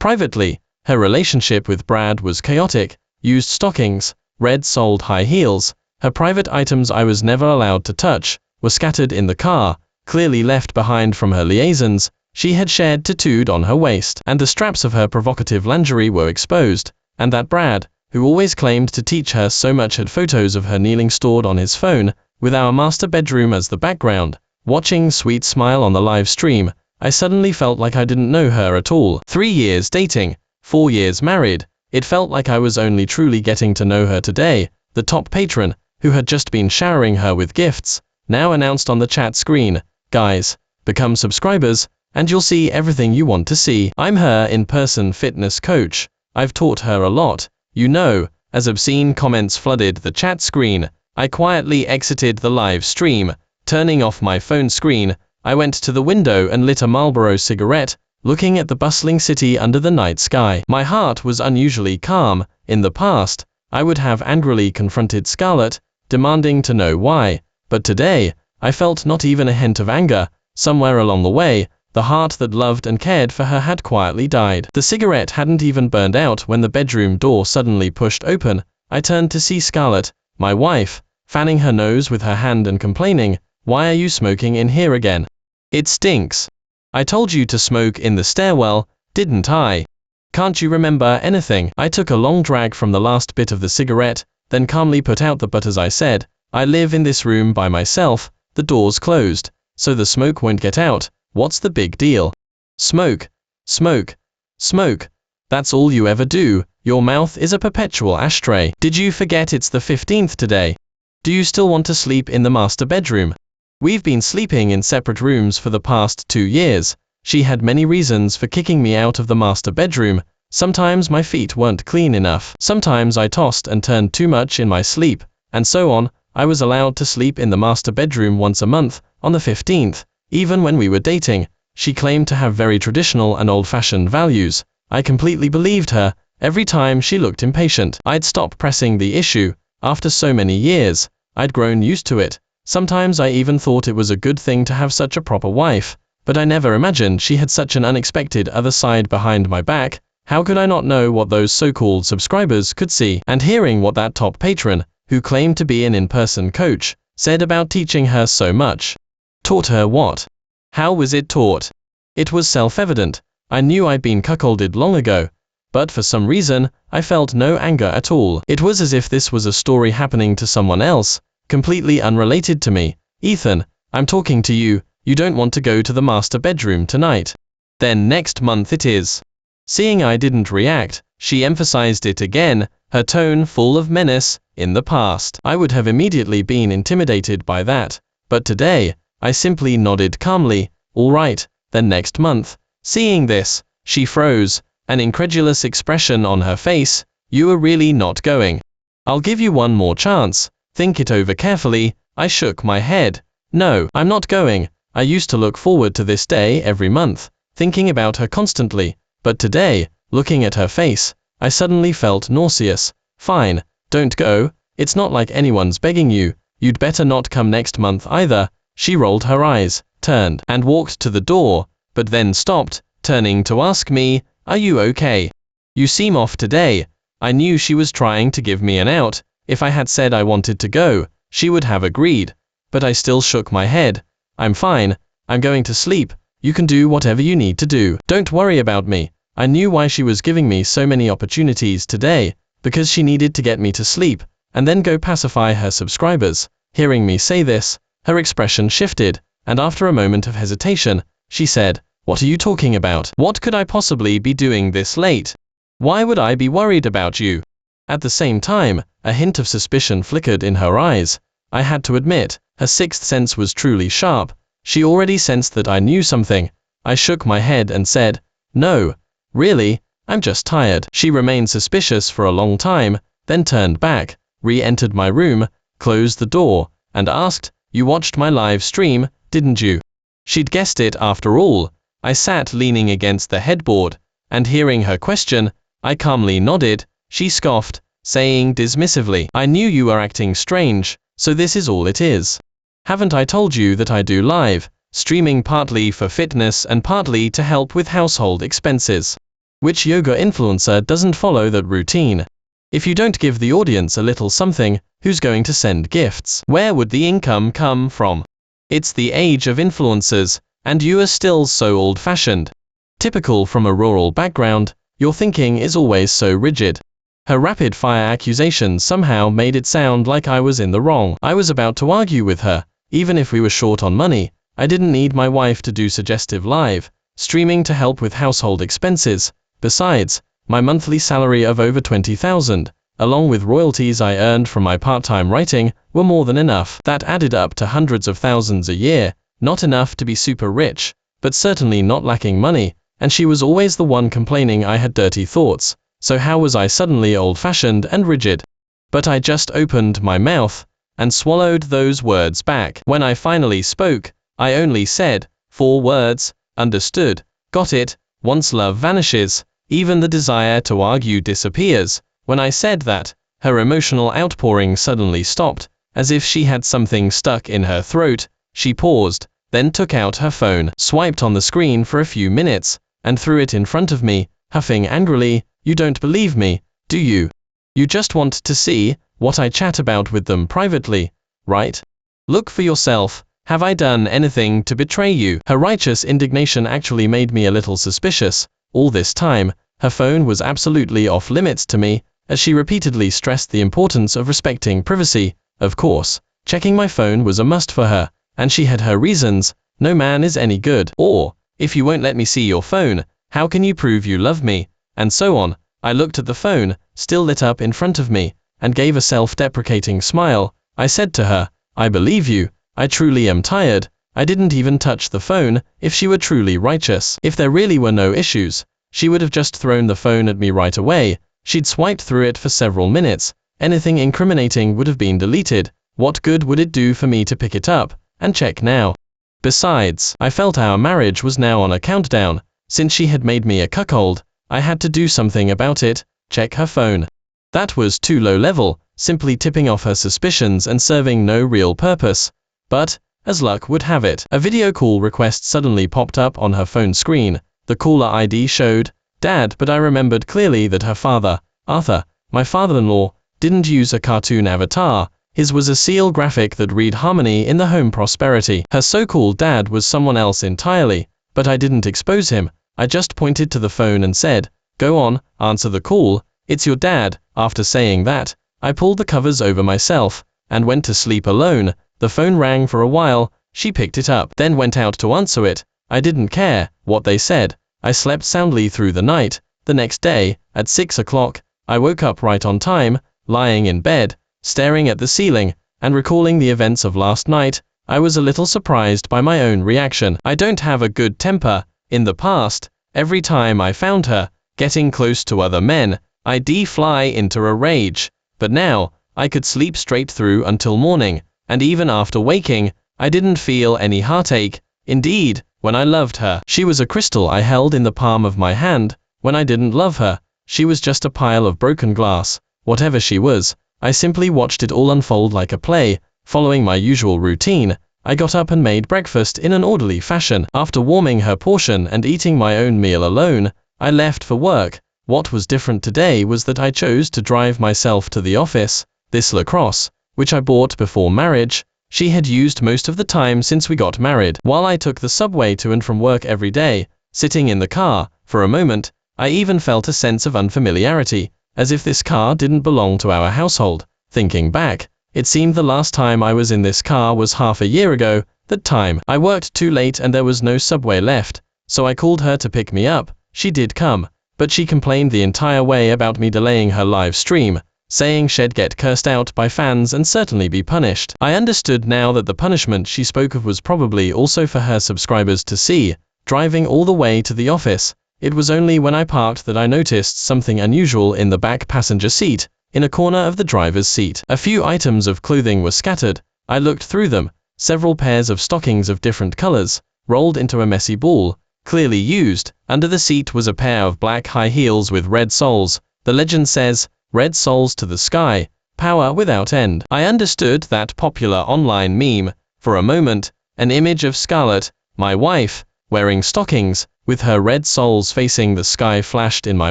Privately, her relationship with Brad was chaotic. Used stockings, red-soled high heels, her private items I was never allowed to touch, were scattered in the car, clearly left behind from her liaisons. She had shared tattooed on her waist, and the straps of her provocative lingerie were exposed, and that Brad, who always claimed to teach her so much, had photos of her kneeling stored on his phone, with our master bedroom as the background. Watching Sweet smile on the live stream, I suddenly felt like I didn't know her at all. 3 years dating, 4 years married, it felt like I was only truly getting to know her today. The top patron, who had just been showering her with gifts, now announced on the chat screen, "Guys, become subscribers, and you'll see everything you want to see." I'm her in-person fitness coach. I've taught her a lot, you know. As obscene comments flooded the chat screen, I quietly exited the live stream. Turning off my phone screen, I went to the window and lit a Marlboro cigarette, looking at the bustling city under the night sky. My heart was unusually calm. In the past, I would have angrily confronted Scarlett, demanding to know why, but today, I felt not even a hint of anger. Somewhere along the way, the heart that loved and cared for her had quietly died. The cigarette hadn't even burned out when the bedroom door suddenly pushed open. I turned to see Scarlett, my wife, fanning her nose with her hand and complaining, "Why are you smoking in here again? It stinks. I told you to smoke in the stairwell, didn't I? Can't you remember anything?" I took a long drag from the last bit of the cigarette, then calmly put out the butt as I said, "I live in this room by myself, the door's closed, so the smoke won't get out. What's the big deal? Smoke, smoke, smoke. That's all you ever do. Your mouth is a perpetual ashtray. Did you forget it's the 15th today? Do you still want to sleep in the master bedroom? We've been sleeping in separate rooms for the past 2 years. She had many reasons for kicking me out of the master bedroom. Sometimes my feet weren't clean enough. Sometimes I tossed and turned too much in my sleep, and so on. I was allowed to sleep in the master bedroom once a month, on the 15th. Even when we were dating, she claimed to have very traditional and old-fashioned values. I completely believed her. Every time she looked impatient, I'd stop pressing the issue. After so many years, I'd grown used to it. Sometimes I even thought it was a good thing to have such a proper wife, but I never imagined she had such an unexpected other side behind my back. How could I not know what those so-called subscribers could see? And hearing what that top patron, who claimed to be an in-person coach, said about teaching her so much. Taught her what? How was it taught? It was self-evident. I knew I'd been cuckolded long ago, but for some reason, I felt no anger at all. It was as if this was a story happening to someone else, completely unrelated to me. "Ethan, I'm talking to you. You don't want to go to the master bedroom tonight? Then next month it is." Seeing I didn't react, she emphasized it again, her tone full of menace. In the past, I would have immediately been intimidated by that, but today, I simply nodded calmly. "All right, then next month." Seeing this, she froze, an incredulous expression on her face. "You are really not going?" "I'll give you one more chance. Think it over carefully." I shook my head. "No, I'm not going." I used to look forward to this day every month, thinking about her constantly, but today, looking at her face, I suddenly felt nauseous. "Fine, don't go. It's not like anyone's begging you. You'd better not come next month either." She rolled her eyes, turned, and walked to the door, but then stopped, turning to ask me, "Are you okay? You seem off today." I knew she was trying to give me an out. If I had said I wanted to go, she would have agreed, but I still shook my head. "I'm fine. I'm going to sleep. You can do whatever you need to do. Don't worry about me." I knew why she was giving me so many opportunities today, because she needed to get me to sleep, and then go pacify her subscribers. Hearing me say this, her expression shifted, and after a moment of hesitation, she said, "What are you talking about? What could I possibly be doing this late? Why would I be worried about you?" At the same time, a hint of suspicion flickered in her eyes. I had to admit, her sixth sense was truly sharp. She already sensed that I knew something. I shook my head and said, "No, really, I'm just tired." She remained suspicious for a long time, then turned back, re-entered my room, closed the door, and asked, "You watched my live stream, didn't you?" She'd guessed it after all. I sat leaning against the headboard, and hearing her question, I calmly nodded. She scoffed, saying dismissively, "I knew you were acting strange, so this is all it is. Haven't I told you that I do live streaming partly for fitness and partly to help with household expenses? Which yoga influencer doesn't follow that routine? If you don't give the audience a little something, who's going to send gifts? Where would the income come from? It's the age of influencers, and you are still so old-fashioned. Typical from a rural background, your thinking is always so rigid. Her rapid-fire accusations somehow made it sound like I was in the wrong. I was about to argue with her. Even if we were short on money, I didn't need my wife to do suggestive live streaming to help with household expenses. Besides, my monthly salary of over 20,000, along with royalties I earned from my part-time writing, were more than enough. That added up to hundreds of thousands a year, not enough to be super rich, but certainly not lacking money, and she was always the one complaining I had dirty thoughts, so how was I suddenly old-fashioned and rigid? But I just opened my mouth and swallowed those words back. When I finally spoke, I only said 4 words: understood, got it. Once love vanishes, even the desire to argue disappears. When I said that, her emotional outpouring suddenly stopped, as if she had something stuck in her throat. She paused, then took out her phone, swiped on the screen for a few minutes, and threw it in front of me, huffing angrily. You don't believe me, do you? You just want to see what I chat about with them privately, right? Look for yourself. Have I done anything to betray you? Her righteous indignation actually made me a little suspicious. All this time, her phone was absolutely off limits to me, as she repeatedly stressed the importance of respecting privacy. Of course, checking my phone was a must for her, and she had her reasons. No man is any good. Or, if you won't let me see your phone, how can you prove you love me? And so on. I looked at the phone, still lit up in front of me, and gave a self-deprecating smile. I said to her, I believe you. I truly am tired. I didn't even touch the phone. If she were truly righteous, if there really were no issues, she would have just thrown the phone at me right away. She'd swiped through it for several minutes. Anything incriminating would have been deleted. What good would it do for me to pick it up and check now? Besides, I felt our marriage was now on a countdown. Since she had made me a cuckold, I had to do something about it. Check her phone. That was too low level, simply tipping off her suspicions and serving no real purpose. But, as luck would have it, a video call request suddenly popped up on her phone screen. The caller ID showed Dad, but I remembered clearly that her father, Arthur, my father-in-law, didn't use a cartoon avatar. His was a seal graphic that read Harmony in the Home Prosperity. Her so-called dad was someone else entirely, but I didn't expose him. I just pointed to the phone and said, go on, answer the call, it's your dad. After saying that, I pulled the covers over myself and went to sleep alone. The phone rang for a while. She picked it up, then went out to answer it. I didn't care what they said. I slept soundly through the night. The next day, at 6 o'clock, I woke up right on time, lying in bed, staring at the ceiling, and recalling the events of last night. I was a little surprised by my own reaction. I don't have a good temper. In the past, every time I found her getting close to other men, I'd fly into a rage. But now, I could sleep straight through until morning, and even after waking, I didn't feel any heartache. Indeed, when I loved her, she was a crystal I held in the palm of my hand. When I didn't love her, she was just a pile of broken glass. Whatever she was, I simply watched it all unfold like a play. Following my usual routine, I got up and made breakfast in an orderly fashion. After warming her portion and eating my own meal alone, I left for work. What was different today was that I chose to drive myself to the office. This lacrosse, which I bought before marriage, she had used most of the time since we got married. While I took the subway to and from work every day, sitting in the car, for a moment, I even felt a sense of unfamiliarity, as if this car didn't belong to our household. Thinking back, it seemed the last time I was in this car was half a year ago. That time, I worked too late and there was no subway left, so I called her to pick me up. She did come, but she complained the entire way about me delaying her live stream, saying she'd get cursed out by fans and certainly be punished. I understood now that the punishment she spoke of was probably also for her subscribers to see. Driving all the way to the office, it was only when I parked that I noticed something unusual in the back passenger seat. In a corner of the driver's seat, a few items of clothing were scattered. I looked through them. Several pairs of stockings of different colors, rolled into a messy ball, clearly used. Under the seat was a pair of black high heels with red soles. The legend says, "Red soles to the sky, power without end." I understood that popular online meme. For a moment, an image of Scarlett, my wife, wearing stockings, with her red soles facing the sky flashed in my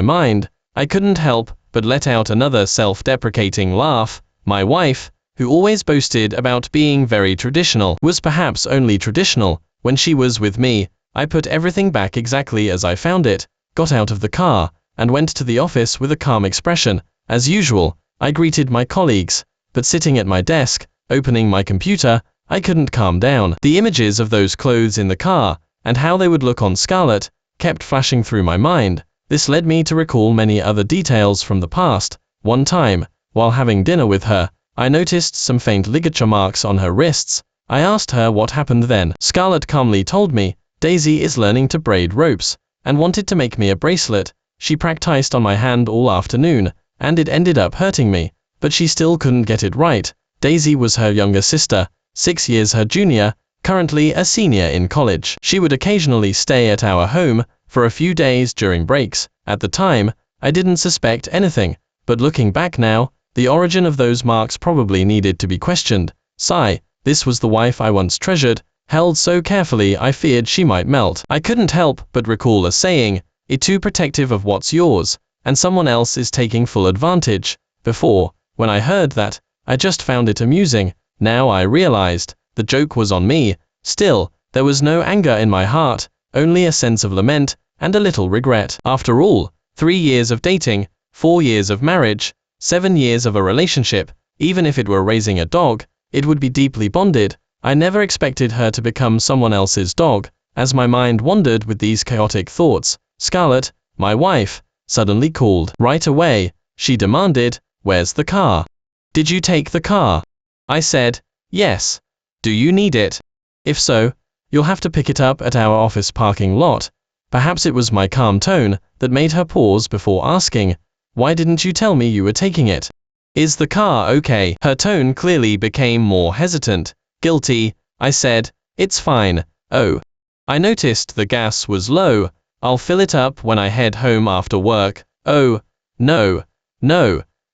mind. I couldn't help but let out another self-deprecating laugh. My wife, who always boasted about being very traditional, was perhaps only traditional when she was with me. I put everything back exactly as I found it, got out of the car, and went to the office with a calm expression. As usual, I greeted my colleagues, but sitting at my desk, opening my computer, I couldn't calm down. The images of those clothes in the car, and how they would look on Scarlett, kept flashing through my mind. This led me to recall many other details from the past. One time, while having dinner with her, I noticed some faint ligature marks on her wrists. I asked her what happened then. Scarlett calmly told me, "Daisy is learning to braid ropes, and wanted to make me a bracelet. She practiced on my hand all afternoon, and it ended up hurting me, but she still couldn't get it right." Daisy was her younger sister, 6 years her junior, currently a senior in college. She would occasionally stay at our home for a few days during breaks. At the time, I didn't suspect anything, but looking back now, the origin of those marks probably needed to be questioned. Sigh, this was the wife I once treasured, held so carefully I feared she might melt. I couldn't help but recall a saying, "You're too protective of what's yours, and someone else is taking full advantage." Before, when I heard that, I just found it amusing. Now I realized, the joke was on me. Still, there was no anger in my heart, only a sense of lament, and a little regret. After all, 3 years of dating, 4 years of marriage, 7 years of a relationship, even if it were raising a dog, it would be deeply bonded. I never expected her to become someone else's dog. As my mind wandered with these chaotic thoughts, Scarlett, my wife, suddenly called. Right away, she demanded, "Where's the car? Did you take the car?" I said, "Yes. Do you need it? If so, you'll have to pick it up at our office parking lot." Perhaps it was my calm tone that made her pause before asking, "Why didn't you tell me you were taking it? Is the car okay?" Her tone clearly became more hesitant. Guilty, I said, "It's fine. Oh, I noticed the gas was low. I'll fill it up when I head home after work." "Oh, no,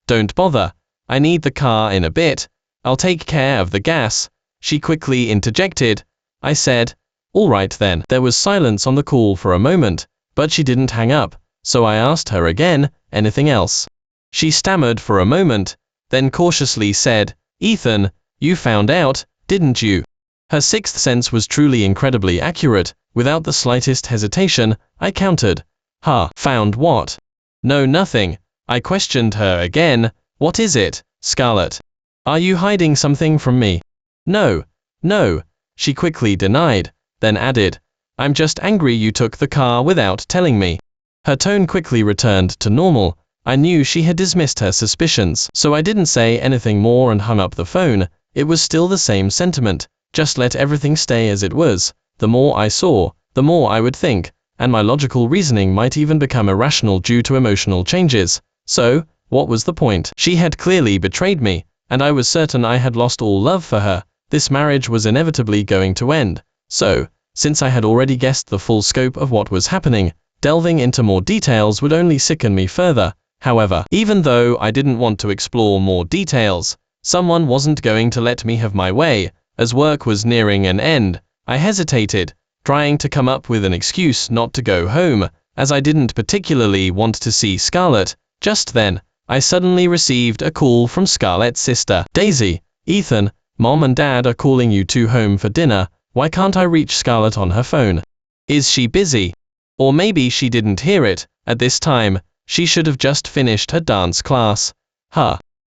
don't bother. I need the car in a bit. I'll take care of the gas," she quickly interjected. I said, "All right then." There was silence on the call for a moment, but she didn't hang up, so I asked her again, "Anything else?" She stammered for a moment, then cautiously said, "Ethan, you found out, didn't you?" Her sixth sense was truly incredibly accurate. Without the slightest hesitation, I countered, "Found what?" "No, nothing." I questioned her again. "What is it, Scarlett? Are you hiding something from me?" No, she quickly denied, then added, "I'm just angry you took the car without telling me." Her tone quickly returned to normal. I knew she had dismissed her suspicions, so I didn't say anything more and hung up the phone. It was still the same sentiment, just let everything stay as it was. The more I saw, the more I would think, and my logical reasoning might even become irrational due to emotional changes. So, what was the point? She had clearly betrayed me, and I was certain I had lost all love for her. This marriage was inevitably going to end. So, since I had already guessed the full scope of what was happening, delving into more details would only sicken me further. However, even though I didn't want to explore more details, someone wasn't going to let me have my way. As work was nearing an end, I hesitated, trying to come up with an excuse not to go home, as I didn't particularly want to see Scarlett. Just then, I suddenly received a call from Scarlett's sister. "Daisy, Ethan, Mom and Dad are calling you two home for dinner. Why can't I reach Scarlett on her phone? Is she busy?" Or maybe she didn't hear it. At this time, she should have just finished her dance class.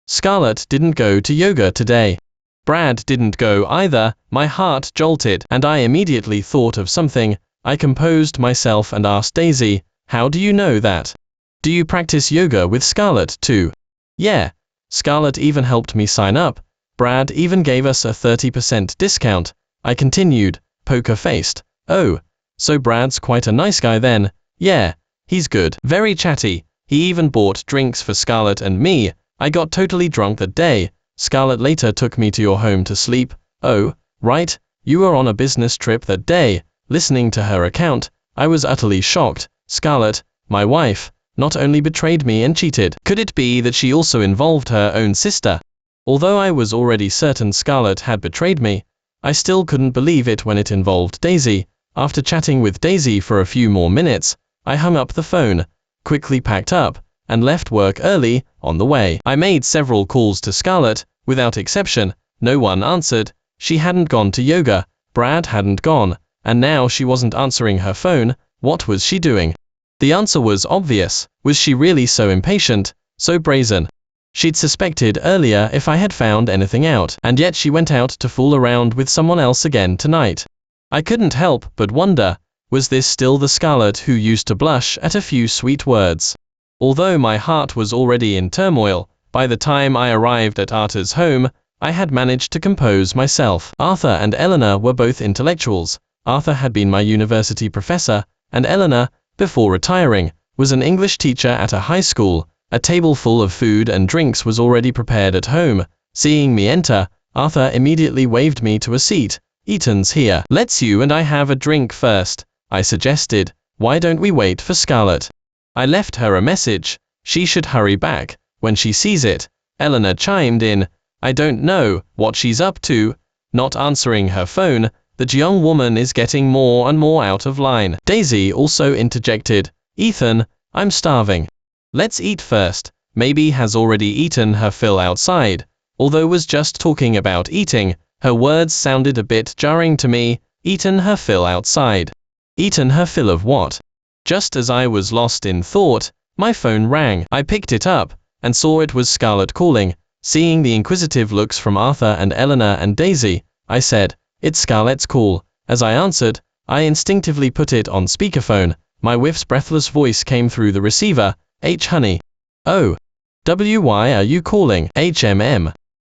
Scarlett didn't go to yoga today. Brad didn't go either. My heart jolted, and I immediately thought of something. I composed myself and asked Daisy, "How do you know that? Do you practice yoga with Scarlett too?" "Yeah. Scarlett even helped me sign up. Brad even gave us a 30% discount." I continued, poker-faced. "Oh, so Brad's quite a nice guy then." "Yeah, he's good. Very chatty. He even bought drinks for Scarlett and me. I got totally drunk that day. Scarlett later took me to your home to sleep." "Oh, right, you were on a business trip that day." Listening to her account, I was utterly shocked. Scarlett, my wife, not only betrayed me and cheated. Could it be that she also involved her own sister? Although I was already certain Scarlett had betrayed me, I still couldn't believe it when it involved Daisy. After chatting with Daisy for a few more minutes, I hung up the phone, quickly packed up, and left work early. On the way, I made several calls to Scarlett. Without exception, no one answered. She hadn't gone to yoga, Brad hadn't gone, and now she wasn't answering her phone. What was she doing? The answer was obvious. Was she really so impatient, so brazen? She'd suspected earlier if I had found anything out, and yet she went out to fool around with someone else again tonight. I couldn't help but wonder, was this still the Scarlett who used to blush at a few sweet words? Although my heart was already in turmoil, by the time I arrived at Arthur's home, I had managed to compose myself. Arthur and Eleanor were both intellectuals. Arthur had been my university professor, and Eleanor, before retiring, was an English teacher at a high school. A table full of food and drinks was already prepared at home. Seeing me enter, Arthur immediately waved me to a seat. "Ethan's here. Let's you and I have a drink first," I suggested. "Why don't we wait for Scarlett?" I left her a message. She should hurry back when she sees it. Eleanor chimed in. "I don't know what she's up to, not answering her phone. That young woman is getting more and more out of line." Daisy also interjected. "Ethan, I'm starving. Let's eat first." Maybe has already eaten her fill outside. Although was just talking about eating, her words sounded a bit jarring to me. Eaten her fill outside. Eaten her fill of what? Just as I was lost in thought, my phone rang. I picked it up, and saw it was Scarlett calling. Seeing the inquisitive looks from Arthur and Eleanor and Daisy, I said, "It's Scarlett's call." As I answered, I instinctively put it on speakerphone. My wife's breathless voice came through the receiver. "H honey." "Oh. Why are you calling?" "HMM.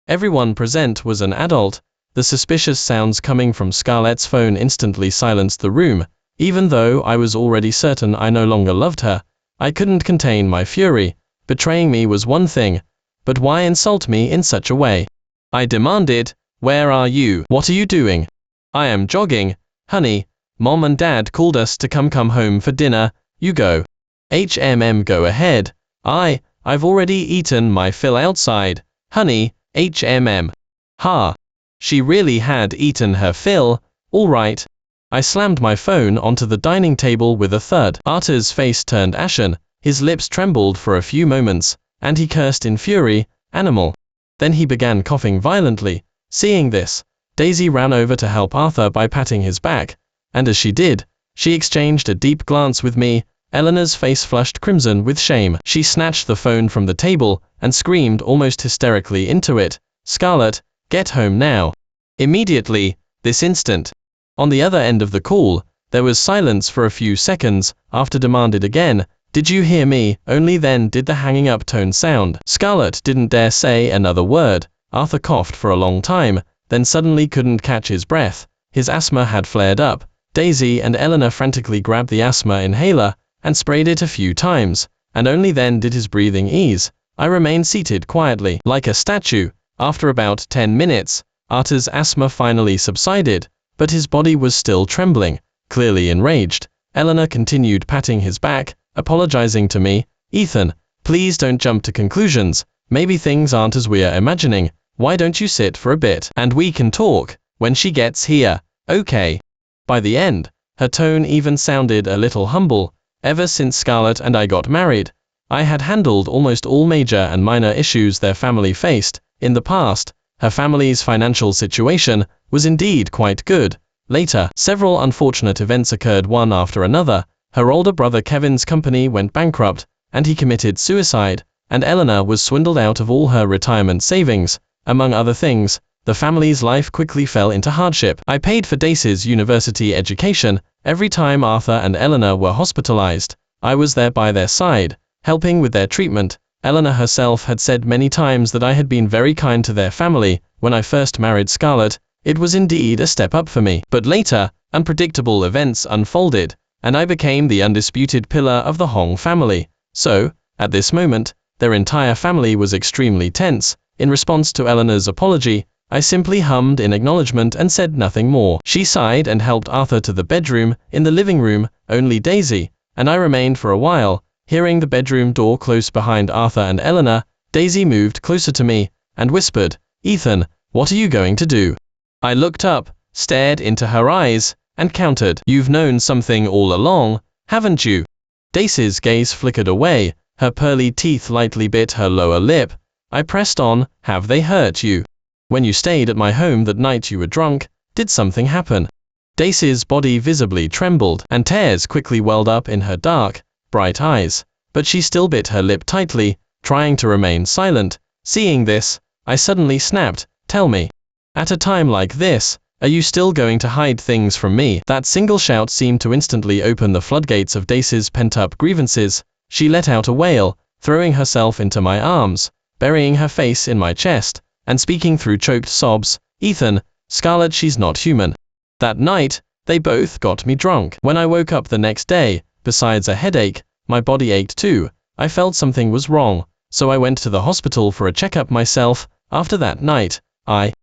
Everyone present was an adult. The suspicious sounds coming from Scarlett's phone instantly silenced the room. Even though I was already certain I no longer loved her, I couldn't contain my fury. Betraying me was one thing, but why insult me in such a way? I demanded, "Where are you? What are you doing?" "I am jogging, honey. Mom and Dad called us to come home for dinner. You go." "HMM, go ahead. I've already eaten my fill outside, honey." "HMM. Ha. She really had eaten her fill. All right." I slammed my phone onto the dining table with a thud. Arthur's face turned ashen, his lips trembled for a few moments, and he cursed in fury. "Animal." Then he began coughing violently. Seeing this, Daisy ran over to help Arthur by patting his back, and as she did, she exchanged a deep glance with me. Eleanor's face flushed crimson with shame. She snatched the phone from the table and screamed almost hysterically into it, "Scarlett, get home now. Immediately, this instant." On the other end of the call, there was silence for a few seconds. After demanded again, "Did you hear me?" Only then did the hanging up tone sound. Scarlett didn't dare say another word. Arthur coughed for a long time, then suddenly couldn't catch his breath. His asthma had flared up. Daisy and Eleanor frantically grabbed the asthma inhaler and sprayed it a few times, and only then did his breathing ease. I remained seated quietly, like a statue. After about 10 minutes, Arthur's asthma finally subsided, but his body was still trembling, clearly enraged. Eleanor continued patting his back, apologizing to me. "Ethan, please don't jump to conclusions. Maybe things aren't as we're imagining. Why don't you sit for a bit, and we can talk when she gets here, okay?" By the end, her tone even sounded a little humble. Ever since Scarlett and I got married, I had handled almost all major and minor issues their family faced. In the past, her family's financial situation was indeed quite good. Later, several unfortunate events occurred one after another. Her older brother Kevin's company went bankrupt, and he committed suicide, and Eleanor was swindled out of all her retirement savings. Among other things, the family's life quickly fell into hardship. I paid for Daisy's university education. Every time Arthur and Eleanor were hospitalized, I was there by their side, helping with their treatment. Eleanor herself had said many times that I had been very kind to their family. When I first married Scarlett, it was indeed a step up for me. But later, unpredictable events unfolded, and I became the undisputed pillar of the Hong family. So, at this moment, their entire family was extremely tense. In response to Eleanor's apology, I simply hummed in acknowledgement and said nothing more. She sighed and helped Arthur to the bedroom. In the living room, only Daisy and I remained for a while. Hearing the bedroom door close behind Arthur and Eleanor, Daisy moved closer to me and whispered, "Ethan, what are you going to do?" I looked up, stared into her eyes, and countered. "You've known something all along, haven't you?" Daisy's gaze flickered away, her pearly teeth lightly bit her lower lip. I pressed on. "Have they hurt you? When you stayed at my home that night you were drunk, did something happen?" Daisy's body visibly trembled, and tears quickly welled up in her dark, bright eyes, but she still bit her lip tightly, trying to remain silent. Seeing this, I suddenly snapped, "Tell me. At a time like this, are you still going to hide things from me?" That single shout seemed to instantly open the floodgates of Daisy's pent-up grievances. She let out a wail, throwing herself into my arms, burying her face in my chest, and speaking through choked sobs, "Ethan, Scarlett, she's not human. That night, they both got me drunk. When I woke up the next day, besides a headache, my body ached too. I felt something was wrong, so I went to the hospital for a checkup myself. After that night, I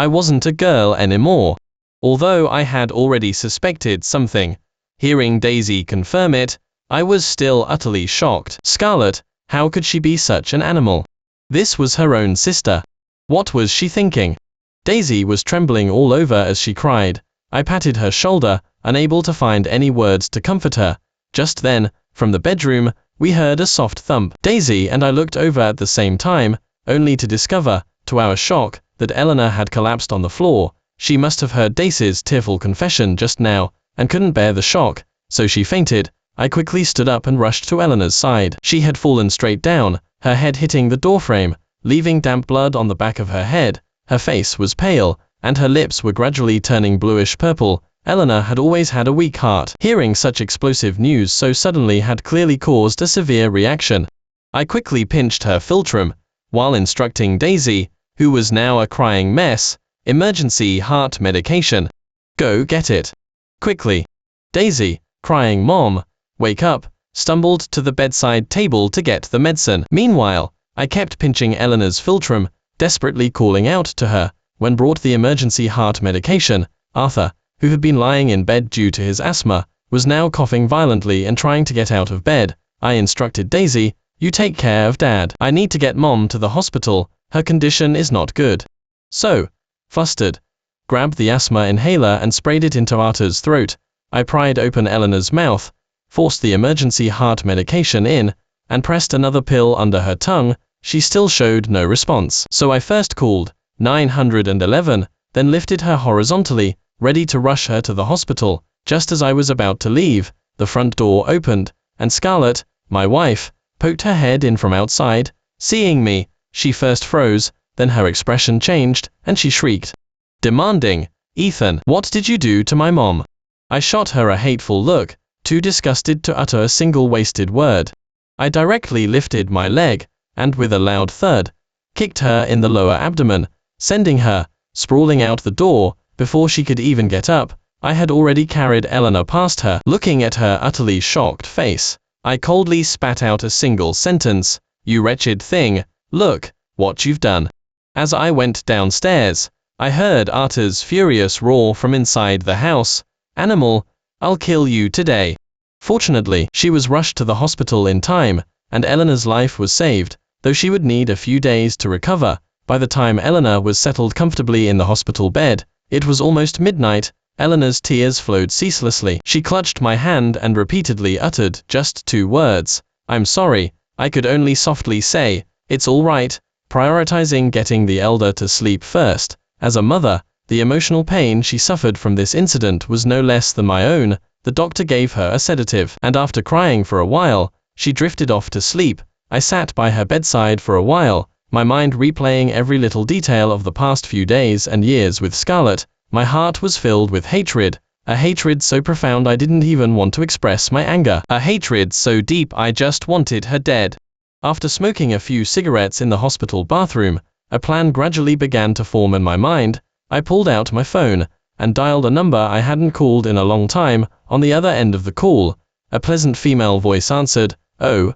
wasn't a girl anymore." Although I had already suspected something, hearing Daisy confirm it, I was still utterly shocked. Scarlett, how could she be such an animal? This was her own sister. What was she thinking? Daisy was trembling all over as she cried. I patted her shoulder, unable to find any words to comfort her. Just then, from the bedroom, we heard a soft thump. Daisy and I looked over at the same time, only to discover, to our shock, that Eleanor had collapsed on the floor. She must have heard Daisy's tearful confession just now, and couldn't bear the shock, so she fainted. I quickly stood up and rushed to Eleanor's side. She had fallen straight down, her head hitting the doorframe, leaving damp blood on the back of her head. Her face was pale, and her lips were gradually turning bluish-purple. Eleanor had always had a weak heart. Hearing such explosive news so suddenly had clearly caused a severe reaction. I quickly pinched her philtrum, while instructing Daisy, who was now a crying mess, "Emergency heart medication. Go get it. Quickly." Daisy, crying "Mom, wake up," stumbled to the bedside table to get the medicine. Meanwhile, I kept pinching Eleanor's philtrum, desperately calling out to her. When brought the emergency heart medication, Arthur, who had been lying in bed due to his asthma, was now coughing violently and trying to get out of bed. I instructed Daisy, "You take care of Dad. I need to get Mom to the hospital, her condition is not good." So, flustered, grabbed the asthma inhaler and sprayed it into Arthur's throat. I pried open Eleanor's mouth, forced the emergency heart medication in, and pressed another pill under her tongue. She still showed no response. So I first called 911, then lifted her horizontally, ready to rush her to the hospital. Just as I was about to leave, the front door opened, and Scarlett, my wife, poked her head in from outside. Seeing me, she first froze, then her expression changed, and she shrieked, demanding, "Ethan, what did you do to my mom?" I shot her a hateful look, too disgusted to utter a single wasted word. I directly lifted my leg, and with a loud thud, kicked her in the lower abdomen, sending her sprawling out the door. Before she could even get up, I had already carried Eleanor past her. Looking at her utterly shocked face, I coldly spat out a single sentence, "You wretched thing, look what you've done." As I went downstairs, I heard Arthur's furious roar from inside the house, "Animal, I'll kill you today." Fortunately, she was rushed to the hospital in time, and Eleanor's life was saved, though she would need a few days to recover. By the time Eleanor was settled comfortably in the hospital bed, it was almost midnight. Eleanor's tears flowed ceaselessly. She clutched my hand and repeatedly uttered just 2 words, "I'm sorry." I could only softly say, "It's all right," prioritizing getting the elder to sleep first. As a mother, the emotional pain she suffered from this incident was no less than my own. The doctor gave her a sedative, and after crying for a while, she drifted off to sleep. I sat by her bedside for a while, my mind replaying every little detail of the past few days and years with Scarlett. My heart was filled with hatred, a hatred so profound I didn't even want to express my anger, a hatred so deep I just wanted her dead. After smoking a few cigarettes in the hospital bathroom, a plan gradually began to form in my mind. I pulled out my phone, and dialed a number I hadn't called in a long time. On the other end of the call, a pleasant female voice answered, "Oh,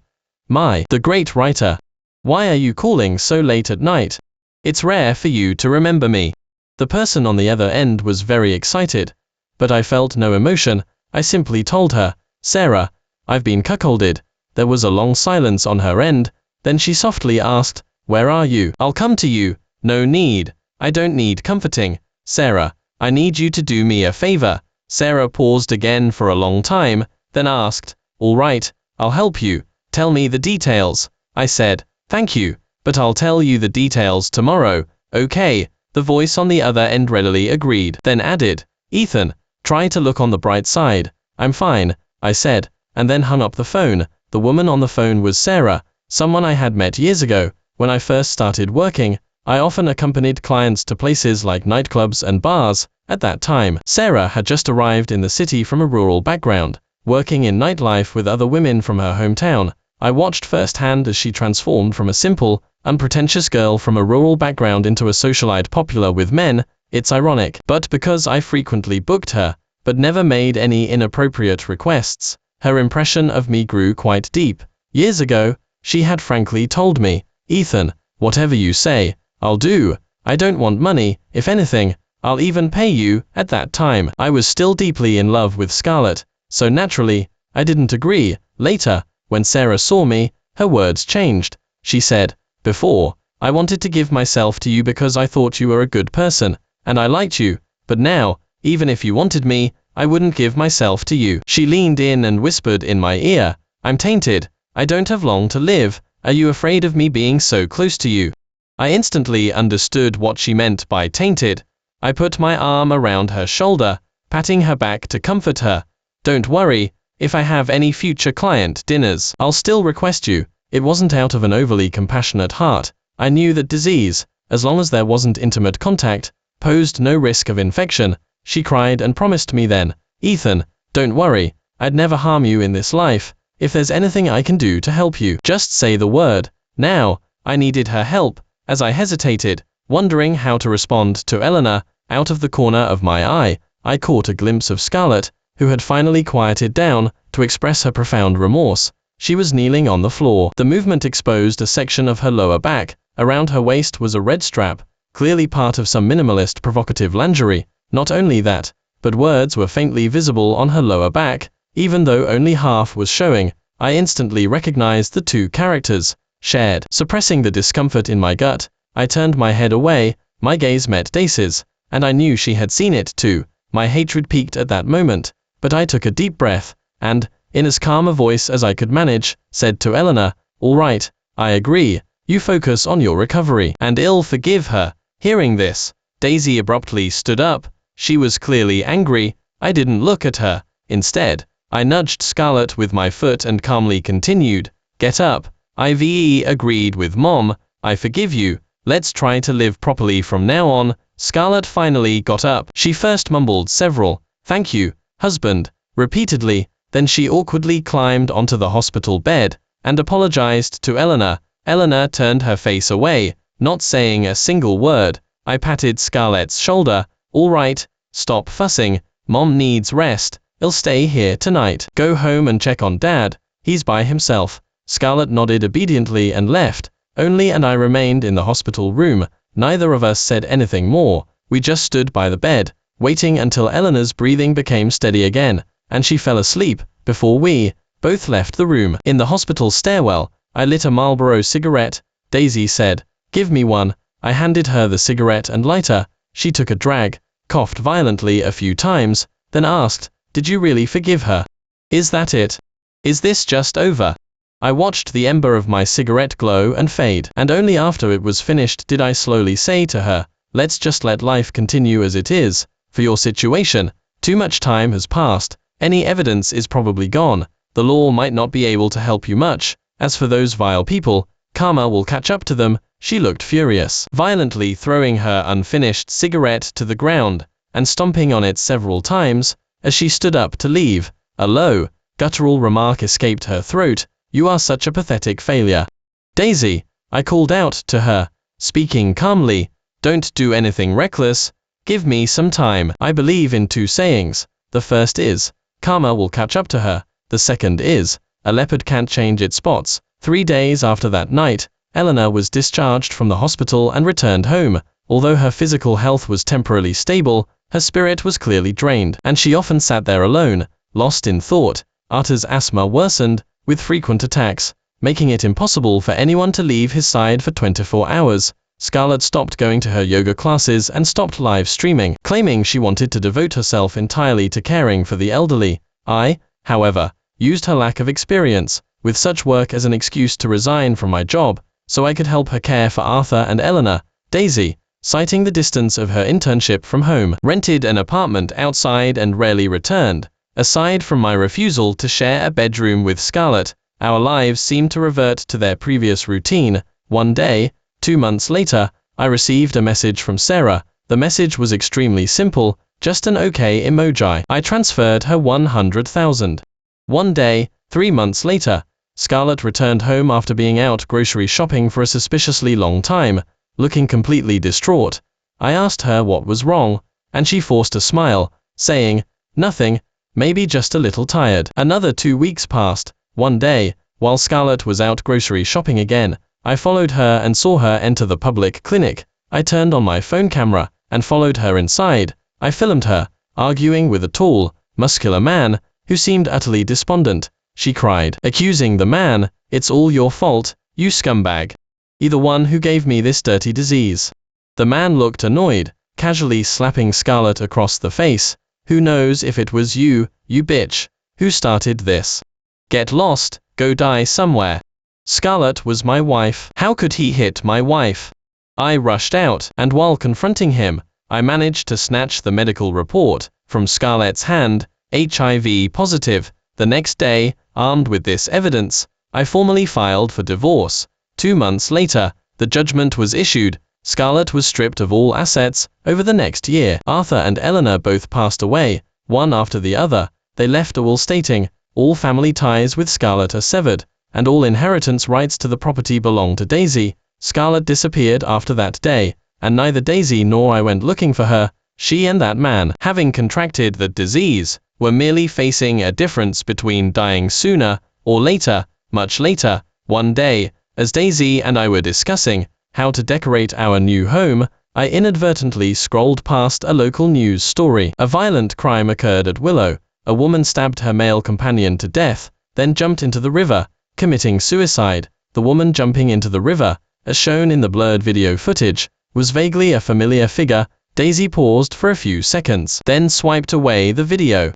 my, the great writer. Why are you calling so late at night? It's rare for you to remember me." The person on the other end was very excited, but I felt no emotion. I simply told her, "Sarah, I've been cuckolded." There was a long silence on her end, then she softly asked, "Where are you?" "I'll come to you." "No need. I don't need comforting. Sarah, I need you to do me a favor." Sarah paused again for a long time, then asked, "All right, I'll help you. Tell me the details." I said, "Thank you, but I'll tell you the details tomorrow." "Okay," the voice on the other end readily agreed, then added, "Ethan, try to look on the bright side." "I'm fine," I said, and then hung up the phone. The woman on the phone was Sarah, someone I had met years ago. When I first started working, I often accompanied clients to places like nightclubs and bars. At that time, Sarah had just arrived in the city from a rural background, working in nightlife with other women from her hometown. I watched firsthand as she transformed from a simple, unpretentious girl from a rural background into a socialite popular with men. It's ironic, but because I frequently booked her, but never made any inappropriate requests, her impression of me grew quite deep. Years ago, she had frankly told me, "Ethan, whatever you say, I'll do. I don't want money. If anything, I'll even pay you." At that time, I was still deeply in love with Scarlett, so naturally, I didn't agree. Later, when Sarah saw me, her words changed. She said, "Before, I wanted to give myself to you because I thought you were a good person, and I liked you, but now, even if you wanted me, I wouldn't give myself to you." She leaned in and whispered in my ear, "I'm tainted. I don't have long to live. Are you afraid of me being so close to you?" I instantly understood what she meant by tainted. I put my arm around her shoulder, patting her back to comfort her. "Don't worry, if I have any future client dinners, I'll still request you." It wasn't out of an overly compassionate heart. I knew that disease, as long as there wasn't intimate contact, posed no risk of infection. She cried and promised me then, "Ethan, don't worry, I'd never harm you in this life. If there's anything I can do to help you, just say the word." Now, I needed her help. As I hesitated, wondering how to respond to Eleanor, out of the corner of my eye, I caught a glimpse of Scarlett, who had finally quieted down to express her profound remorse. She was kneeling on the floor. The movement exposed a section of her lower back. Around her waist was a red strap, clearly part of some minimalist provocative lingerie. Not only that, but words were faintly visible on her lower back, even though only half was showing. I instantly recognized the two characters shared. Suppressing the discomfort in my gut, I turned my head away. My gaze met Dace's, and I knew she had seen it too. My hatred peaked at that moment, but I took a deep breath, and, in as calm a voice as I could manage, said to Eleanor, "All right, I agree. You focus on your recovery, and I'll forgive her." Hearing this, Daisy abruptly stood up. She was clearly angry. I didn't look at her. Instead, I nudged Scarlett with my foot and calmly continued, "Get up." "Ive agreed with Mom. I forgive you. Let's try to live properly from now on." Scarlett finally got up. She first mumbled several, "Thank you, husband," repeatedly, then she awkwardly climbed onto the hospital bed, and apologized to Eleanor. Eleanor turned her face away, not saying a single word. I patted Scarlett's shoulder. "All right, stop fussing. Mom needs rest. I'll stay here tonight. Go home and check on Dad. He's by himself." Scarlett nodded obediently and left. Only and I remained in the hospital room. Neither of us said anything more. We just stood by the bed, waiting until Eleanor's breathing became steady again, and she fell asleep, before we both left the room. In the hospital stairwell, I lit a Marlboro cigarette. Daisy said, "Give me one." I handed her the cigarette and lighter. She took a drag, coughed violently a few times, then asked, "Did you really forgive her? Is that it? Is this just over?" I watched the ember of my cigarette glow and fade, and only after it was finished did I slowly say to her, "Let's just let life continue as it is. For your situation, too much time has passed. Any evidence is probably gone. The law might not be able to help you much. As for those vile people, karma will catch up to them." She looked furious, violently throwing her unfinished cigarette to the ground, and stomping on it several times. As she stood up to leave, a low, guttural remark escaped her throat, "You are such a pathetic failure." "Daisy," I called out to her, speaking calmly, "don't do anything reckless. Give me some time." I believe in two sayings. The first is, karma will catch up to her. The second is, a leopard can't change its spots. 3 days after that night, Eleanor was discharged from the hospital and returned home. Although her physical health was temporarily stable, her spirit was clearly drained, and she often sat there alone, lost in thought. Arthur's asthma worsened, with frequent attacks, making it impossible for anyone to leave his side for 24 hours. Scarlett stopped going to her yoga classes and stopped live streaming, claiming she wanted to devote herself entirely to caring for the elderly. I, however, used her lack of experience with such work as an excuse to resign from my job, so I could help her care for Arthur and Eleanor. Daisy, citing the distance of her internship from home, rented an apartment outside and rarely returned. Aside from my refusal to share a bedroom with Scarlett, our lives seemed to revert to their previous routine. One day, 2 months later, I received a message from Sarah. The message was extremely simple, just an OK emoji. I transferred her 100,000. One day, 3 months later, Scarlett returned home after being out grocery shopping for a suspiciously long time, looking completely distraught. I asked her what was wrong, and she forced a smile, saying, "Nothing, maybe just a little tired." Another 2 weeks passed. One day, while Scarlett was out grocery shopping again, I followed her and saw her enter the public clinic. I turned on my phone camera and followed her inside. I filmed her, arguing with a tall, muscular man who seemed utterly despondent. She cried, accusing the man, "It's all your fault, you scumbag. You're the one who gave me this dirty disease." The man looked annoyed, casually slapping Scarlett across the face. "Who knows if it was you, you bitch, who started this? Get lost, go die somewhere. Scarlett was my wife. How could he hit my wife?" I rushed out, and while confronting him, I managed to snatch the medical report from Scarlett's hand, HIV positive. The next day, armed with this evidence, I formally filed for divorce. 2 months later, the judgment was issued. Scarlett was stripped of all assets. Over the next year, Arthur and Eleanor both passed away, one after the other. They left a will stating, "All family ties with Scarlett are severed, and all inheritance rights to the property belong to Daisy." Scarlett disappeared after that day, and neither Daisy nor I went looking for her. She and that man, having contracted the disease, were merely facing a difference between dying sooner or later. Much later, one day, as Daisy and I were discussing how to decorate our new home, I inadvertently scrolled past a local news story. A violent crime occurred at Willow. A woman stabbed her male companion to death, then jumped into the river, committing suicide. The woman jumping into the river, as shown in the blurred video footage, was vaguely a familiar figure. Daisy paused for a few seconds, then swiped away the video.